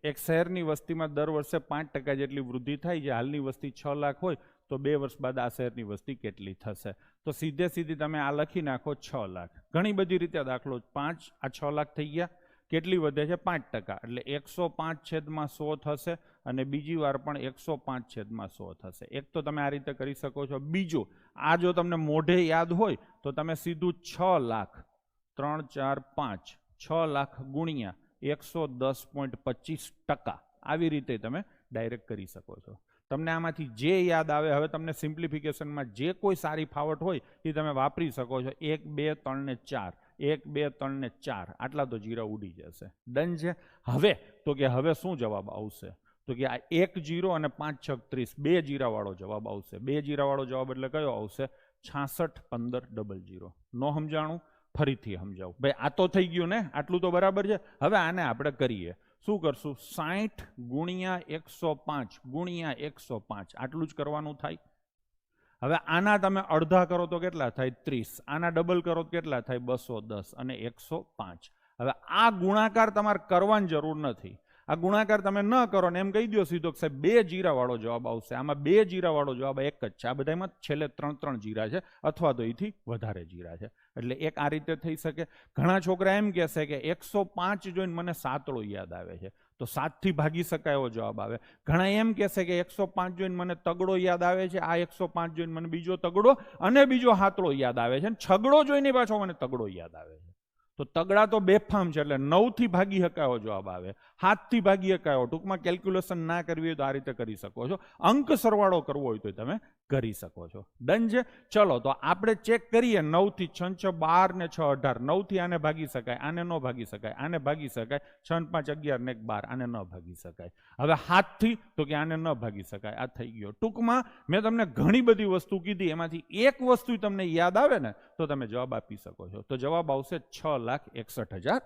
એક શહેરની વસ્તીમાં દર વર્ષે 5% જેટલી વૃદ્ધિ થાય છે, હાલની વસ્તી 6 લાખ હોય તો 2 વર્ષ બાદ આ શહેરની વસ્તી કેટલી થશે? તો સીધે સીધી તમે આ લખી નાખો 6 લાખ. ઘણી બધી રીતે દાખલો 5 આ 6 લાખ થઈ ગયા, કેટલી વધે છે 5%, એટલે 105/100 થશે અને બીજી વાર પણ 105/100 થશે. એક તો તમે આ રીતે કરી શકો છો. બીજું, આ જો તમને મોઢે યાદ હોય તો તમે સીધું 6 લાખ 3 4 5 6 લાખ ગુણ્યા 110.25% આવી રીતે તમે ડાયરેક્ટ કરી શકો છો. તમને આમાંથી જે યાદ આવે, હવે તમને સિમ્પ્લિફિકેશનમાં જે કોઈ સારી ફાવટ હોય એ તમે વાપરી શકો છો. 1 2 3 ને 4 1 2 3 ને 4 આટલા તો જીરા ઉડી જશે. ડન છે. હવે તો કે હવે શું જવાબ આવશે? તો કે આ 1 0 અને 5 6 30 2 જીરાવાળો જવાબ આવશે. 2 જીરાવાળો જવાબ એટલે કયો આવશે? 66 15 00. નો સમજાણું? ફરીથી સમજાવું ભાઈ. આ તો થઈ ગયું ને, આટલું તો બરાબર છે. હવે આને આપણે કરીએ. શું કરશું? 60 ગુણ્યા 105 ગુણ્યા 105 આટલું જ કરવાનું થાય. હવે આના તમે અડધા કરો તો કેટલા થાય? 30. આના ડબલ કરો તો કેટલા થાય? 210 અને 105. હવે આ ગુણાકાર તમારે કરવાની જરૂર નથી. આ ગુણાકાર તમે ન કરો ને એમ કહી દો સીધો કે સાહેબ 2 જીરાવાળો જવાબ આવશે. આમાં 2 જીરાવાળો જવાબ એક જ છે. આ બધામાં છેલ્લે 3 જીરા છે અથવા તો એથી વધારે જીરા છે. એટલે એક આ રીતે થઈ શકે. ઘણા છોકરા એમ કહેશે કે 105 જોઈને મને સાતળો યાદ આવે છે, તો 7 થી ભાગી શકાય એવો જવાબ આવે. ઘણા એમ કહેશે કે 105 જોઈને મને તગડો યાદ આવે છે, આ 105 જોઈને મને બીજો તગડો અને બીજો હાથળો યાદ આવે છે, છગડો જોઈને પાછો મને તગડો યાદ આવે છે. તો તગડા તો બેફામ છે, એટલે 9 થી ભાગી શકાયો જવાબ આવે, 7 થી ભાગી શકાયો. ટૂંકમાં કેલ્ક્યુલેશન ના કરવી હોય તો આ રીતે કરી શકો છો. અંક સરવાળો કરવો હોય તો તમે કરી શકો છો. ડન છે. ચલો તો આપણે ચેક કરીએ. 9 થી 6 6 12 ને 6 18. 9 થી આને ભાગી શકાય, આને ન ભાગી શકાય, આને ભાગી શકાય. 6 5 11 ને 12 આને ન ભાગી શકાય. હવે 7 થી તો કે આને ન ભાગી શકાય. આ થઈ ગયો. ટૂંકમાં મેં તમને ઘણી બધી વસ્તુ કીધી, એમાંથી એક વસ્તુ તમને યાદ આવે ને તો તમે જવાબ આપી શકો છો. તો જવાબ આવશે 6,61,500.